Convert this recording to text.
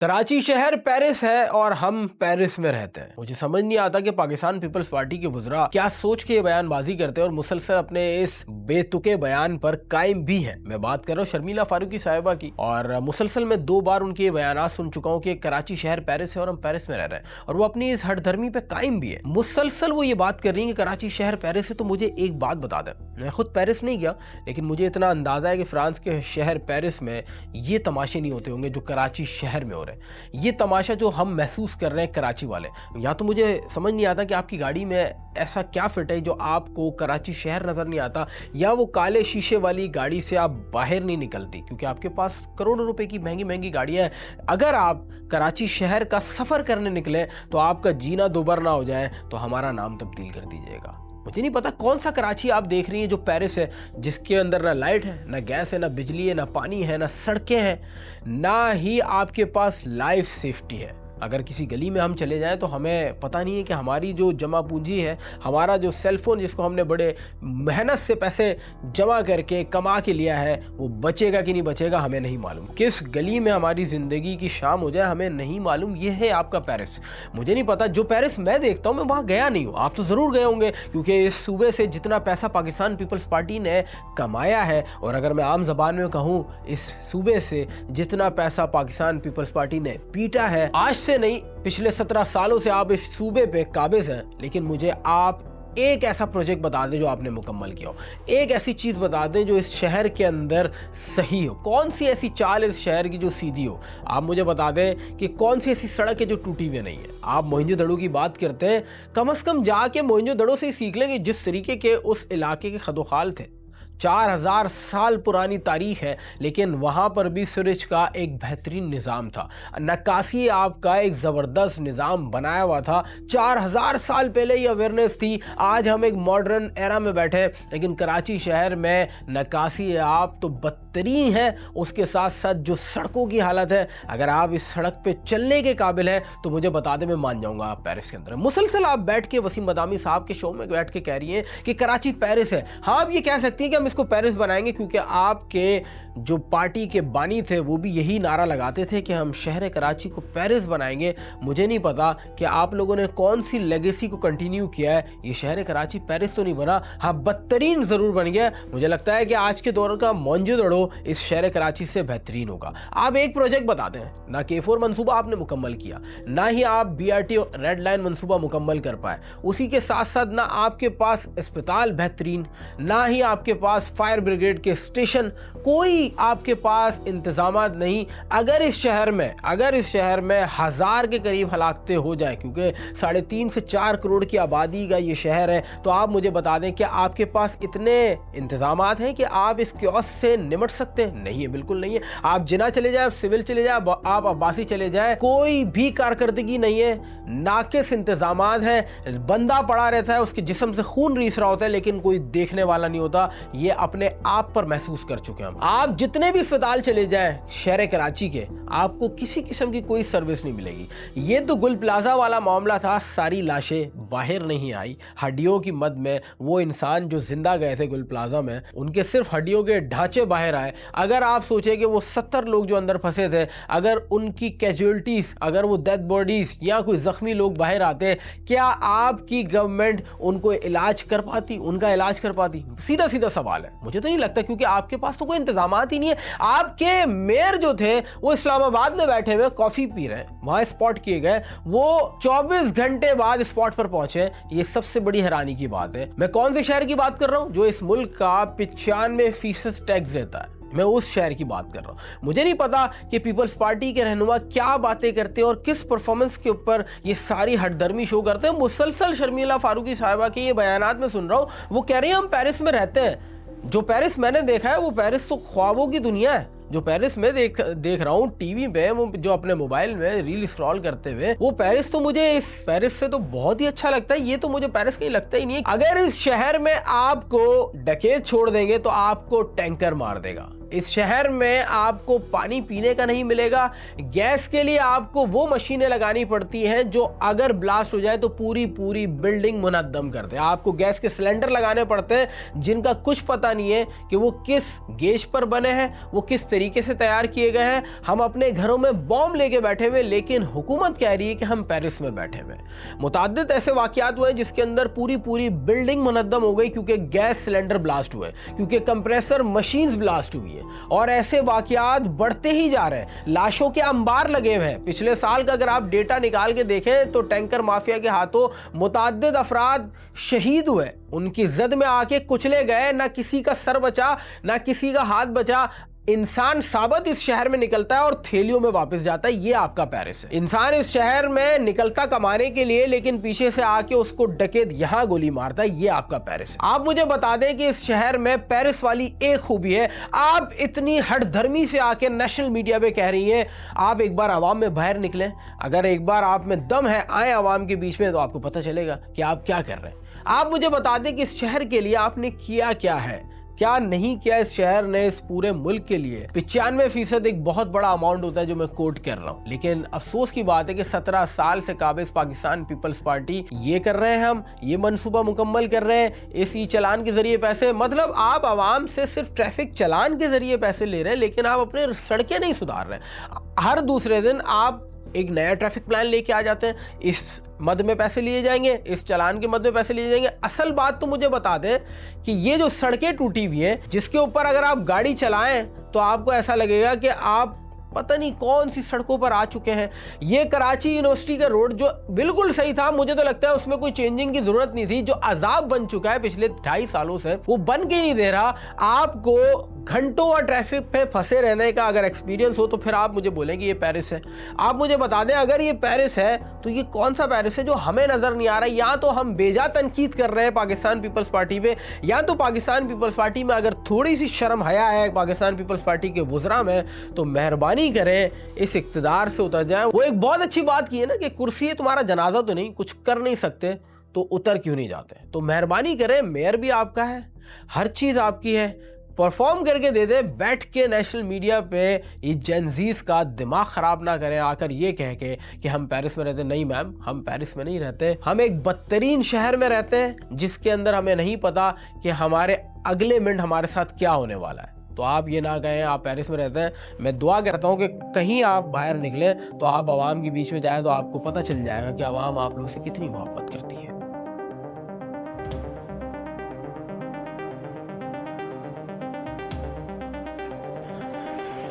कराची शहर पेरिस है और हम पेरिस में रहते हैं। मुझे समझ नहीं आता कि पाकिस्तान पीपल्स पार्टी के वुज़रा क्या सोच के ये बयानबाजी करते हैं और मुसलसल अपने इस बेतुके बयान पर कायम भी हैं। मैं बात कर रहा हूँ शर्मिला फारूकी साहिबा की, और मुसलसल मैं 2 बार उनके ये बयान सुन चुका हूँ कि कराची शहर पेरिस है और हम पेरिस में रह रहे हैं, और वो अपनी इस हठधर्मी पे कायम भी है। मुसलसल वो ये बात कर रही है कि कराची शहर पेरिस है। तो मुझे एक बात बता दें, मैं खुद पेरिस नहीं गया, लेकिन मुझे इतना अंदाजा है कि फ्रांस के शहर पेरिस में ये तमाशे नहीं होते होंगे जो कराची शहर में हो रहे हैं। ये तमाशा जो हम महसूस कर रहे हैं कराची वाले, या तो मुझे समझ नहीं आता कि आपकी गाड़ी में ऐसा क्या फिट है जो आपको कराची शहर नज़र नहीं आता, या वो काले शीशे वाली गाड़ी से आप बाहर नहीं निकलती क्योंकि आपके पास करोड़ों रुपए की महंगी महंगी गाड़ियाँ हैं। अगर आप कराची शहर का सफ़र करने निकले तो आपका जीना दोबारा ना हो जाए तो हमारा नाम तब्दील कर दीजिएगा। मुझे नहीं पता कौन सा कराची आप देख रही हैं जो पेरिस है, जिसके अंदर ना लाइट है, ना गैस है, ना बिजली है, ना पानी है, ना सड़कें हैं, ना ही आपके पास लाइफ सेफ्टी है। अगर किसी गली में हम चले जाएं तो हमें पता नहीं है कि हमारी जो जमा पूंजी है, हमारा जो सेलफोन जिसको हमने बड़े मेहनत से पैसे जमा करके कमा के लिया है, वो बचेगा कि नहीं बचेगा हमें नहीं मालूम। किस गली में हमारी ज़िंदगी की शाम हो जाए हमें नहीं मालूम। ये है आपका पेरिस। मुझे नहीं पता, जो पेरिस मैं देखता हूँ मैं वहाँ गया नहीं हूँ, आप तो ज़रूर गए होंगे, क्योंकि इस सूबे से जितना पैसा पाकिस्तान पीपल्स पार्टी ने कमाया है, और अगर मैं आम ज़बान में कहूँ इस सूबे से जितना पैसा पाकिस्तान पीपल्स पार्टी ने पीटा है, आज से नहीं पिछले 17 सालों से आप इस सूबे पे काबिज हैं। लेकिन मुझे आप एक ऐसा प्रोजेक्ट बता दें जो आपने मुकम्मल किया हो, एक ऐसी चीज़ बता दें जो इस शहर के अंदर सही हो। कौन सी ऐसी चाल इस शहर की जो सीधी हो? आप मुझे बता दें कि कौन सी ऐसी सड़क है जो टूटी हुई नहीं है। आप मोहनजोदड़ो की बात करते हैं, कम से कम जाके मोहनजोदड़ो से ही सीख लें कि जिस तरीके के उस इलाके के खदोखाल थे। 4000 साल पुरानी तारीख है, लेकिन वहाँ पर भी सूरज का एक बेहतरीन निज़ाम था। नक्काशी आपका एक ज़बरदस्त निज़ाम बनाया हुआ था। 4000 साल पहले ये अवेयरनेस थी। आज हम एक मॉडर्न एरा में बैठे, लेकिन कराची शहर में नक्काशी आप तो बदतरीन है। उसके साथ साथ जो सड़कों की हालत है, अगर आप इस सड़क पे चलने के काबिल है तो मुझे बता दें, मैं मान जाऊँगा आप पेरिस के अंदर। मुसलसल आप बैठ के वसीम मदामी साहब के शो में बैठ के कह रही हैं कि कराची पेरिस है। हाँ, आप ये कह सकती हैं कि हम इसको पेरिस बनाएंगे, क्योंकि आपके जो पार्टी के बानी थे वो भी यही नारा लगाते थे कि हम शहर कराची को पेरिस बनाएंगे। मुझे नहीं पता कि आप लोगों ने कौन सी लेगेसी को कंटिन्यू किया है। ये शहर कराची पेरिस तो नहीं बना, हाँ बदतरीन ज़रूर बन गया। मुझे लगता है कि आज के दौर का मोहनजोदड़ो इस शहर कराची से बेहतरीन होगा। आप एक प्रोजेक्ट बताते हैं, ना K4 मनसूबा आपने मुकम्मल किया, ना ही आप BRT रेड लाइन मनसूबा मुकम्मल कर पाए। उसी के साथ साथ ना आपके पास अस्पताल बेहतरीन, ना ही आपके पास फायर ब्रिगेड के स्टेशन, कोई आपके पास इंतजामात नहीं। अगर इस शहर में 1000 के करीब हलाकतें हो जाए, क्योंकि 3.5 से 4 करोड़ की आबादी का ये शहर है, तो आप मुझे बता दें कि आपके पास इतने इंतजामात हैं कि आप इस क्योस से निमट सकते हैं? नहीं है, बिल्कुल नहीं है। आप जिना चले जाए, सिविल चले जाए, आप अब्बासी चले जाए, कोई भी कारकर्दगी नहीं है। नाकिस इंतजामात है, बंदा पड़ा रहता है, उसके जिस्म से खून रीस रहा होता है, लेकिन कोई देखने वाला नहीं होता। ये अपने आप पर महसूस कर चुके हैं हम। आप जितने भी अस्पताल चले जाएं शहर कराची के, आपको किसी किस्म की कोई सर्विस नहीं मिलेगी। ये तो गुल प्लाजा वाला मामला था, सारी लाशें बाहर नहीं आई। हड्डियों की मद में वो इंसान जो जिंदा गए थे गुल प्लाजा में, उनके सिर्फ हड्डियों के ढांचे बाहर आए। अगर आप सोचे कि वो 70 लोग जो अंदर फंसे थे, अगर उनकी कैजुअलिटीज, अगर वो डेड बॉडीज या कोई जख्मी लोग बाहर आते, क्या आपकी गवर्नमेंट उनको इलाज कर पाती, उनका इलाज कर पाती? सीधा सीधा सवाल है। मुझे तो नहीं लगता, क्योंकि आपके पास तो कोई इंतजामात ही नहीं है। आपके मेयर जो थे वो इस्लामाबाद में बैठे हुए कॉफी पी रहे हैं, वहां स्पॉट किए गए, वो 24 घंटे बाद स्पॉट पर पहुंचे। ये सबसे बड़ी हैरानी की बात है। मैं कौन से शहर की बात कर रहा हूं जो इस मुल्क का 95% टैक्स देता है? मैं उस शहर की बात कर रहा हूं। मुझे नहीं पता कि पीपल्स पार्टी के रहनुमा क्या बातें करते हैं और किस परफॉर्मेंस के ऊपर ये सारी हठधर्मी शो करते हैं। मुसलसल शर्मिला फारूकी साहिबा के ये बयानात में सुन रहा हूं, वो कह रही है हम पेरिस में रहते हैं। जो पेरिस मैंने देखा है वो पेरिस तो ख्वाबों की दुनिया है। जो पेरिस में देख रहा हूँ टीवी पे, वो जो अपने मोबाइल में रील स्क्रॉल करते हुए, वो पेरिस तो मुझे इस पेरिस से तो बहुत ही अच्छा लगता है। ये तो मुझे पेरिस कहीं लगता ही नहीं है। अगर इस शहर में आपको डकैत छोड़ देंगे तो आपको टैंकर मार देगा। इस शहर में आपको पानी पीने का नहीं मिलेगा। गैस के लिए आपको वो मशीनें लगानी पड़ती हैं जो अगर ब्लास्ट हो जाए तो पूरी पूरी बिल्डिंग मुनद्दम कर दे। आपको गैस के सिलेंडर लगाने पड़ते हैं जिनका कुछ पता नहीं है कि वो किस गेज पर बने हैं, वो किस तरीके से तैयार किए गए हैं। हम अपने घरों में बॉम्ब लेके बैठे हुए, लेकिन हुकूमत कह रही है कि हम पेरिस में बैठे हुए। मुतअद्दिद ऐसे वाकयात हुए जिसके अंदर पूरी पूरी बिल्डिंग मुनद्दम हो गई क्योंकि गैस सिलेंडर ब्लास्ट हुए, क्योंकि कंप्रेसर मशीन्स ब्लास्ट हुई है। और ऐसे वाकयात बढ़ते ही जा रहे हैं। लाशों के अंबार लगे हुए हैं। पिछले साल का अगर आप डेटा निकाल के देखें तो टैंकर माफिया के हाथों मुतअद्दिद अफराद शहीद हुए, उनकी जद में आके कुचले गए। ना किसी का सर बचा, ना किसी का हाथ बचा। इंसान साबत इस शहर में निकलता है और थैलियों में वापस जाता है। ये आपका पेरिस है। इंसान इस शहर में निकलता कमाने के लिए, लेकिन पीछे से आके उसको डकैत यहां गोली मारता है। ये आपका पेरिस है। आप मुझे बता दें कि इस शहर में पेरिस वाली एक खूबी है। आप इतनी हठधर्मी से आके नेशनल मीडिया पे कह रही हैं। आप एक बार आवाम में बाहर निकलें, अगर एक बार आप में दम है, आए आवाम के बीच में, तो आपको पता चलेगा कि आप क्या कर रहे हैं। आप मुझे बता दें कि इस शहर के लिए आपने किया क्या है, क्या नहीं किया इस शहर ने इस पूरे मुल्क के लिए। 95% एक बहुत बड़ा अमाउंट होता है जो मैं कोट कर रहा हूं, लेकिन अफसोस की बात है कि 17 साल से काबिज पाकिस्तान पीपल्स पार्टी ये कर रहे हैं, हम ये मंसूबा मुकम्मल कर रहे हैं, इस ई चलान के जरिए पैसे, मतलब आप आवाम से सिर्फ ट्रैफिक चलान के जरिए पैसे ले रहे हैं, लेकिन आप अपने सड़कें नहीं सुधार रहे। हर दूसरे दिन आप एक नया ट्रैफिक प्लान लेके आ जाते हैं, इस मद में पैसे लिए जाएंगे, इस चालान के मद में पैसे लिए जाएंगे। असल बात तो मुझे बता दें कि ये जो सड़कें टूटी हुई हैं, जिसके ऊपर अगर आप गाड़ी चलाएं तो आपको ऐसा लगेगा कि आप पता नहीं कौन सी सड़कों पर आ चुके हैं। ये कराची यूनिवर्सिटी का रोड जो बिल्कुल सही था, मुझे तो लगता है उसमें कोई चेंजिंग की जरूरत नहीं थी, जो अजाब बन चुका है पिछले 2.5 सालों से, वो बन के नहीं दे रहा। आपको घंटों और ट्रैफिक पे फंसे रहने का अगर एक्सपीरियंस हो तो फिर आप मुझे बोलेंगे ये पेरिस है। आप मुझे बता दें अगर ये पेरिस है तो ये कौन सा पेरिस है जो हमें नजर नहीं आ रहा है। या तो हम बेजा तनकीद कर रहे हैं पाकिस्तान पीपल्स पार्टी पे, या तो पाकिस्तान पीपल्स पार्टी में अगर थोड़ी सी शर्म हया है पाकिस्तान पीपल्स पार्टी के वुज़रा में, तो मेहरबानी करें इस इक़्तिदार से उतर जाएं। वो एक बहुत अच्छी बात की है ना कि कुर्सी है तुम्हारा जनाजा तो नहीं, कुछ कर नहीं सकते तो उतर क्यों नहीं जाते। तो मेहरबानी करें, मेयर भी आपका है, हर चीज आपकी है, परफॉर्म करके दे दे। बैठ के नेशनल मीडिया पे ये जेनजीज का दिमाग खराब ना करें आकर ये कह के कि हम पेरिस में रहते। नहीं मैम, हम पेरिस में नहीं रहते, हम एक बदतरीन शहर में रहते हैं जिसके अंदर हमें नहीं पता कि हमारे अगले मिनट हमारे साथ क्या होने वाला है। तो आप ये ना कहें आप पेरिस में रहते हैं। मैं दुआ करता हूँ कि कहीं आप बाहर निकलें तो आप आवाम के बीच में जाएं तो आपको पता चल जाएगा कि आवाम आप लोगों से कितनी मोहब्बत करती है।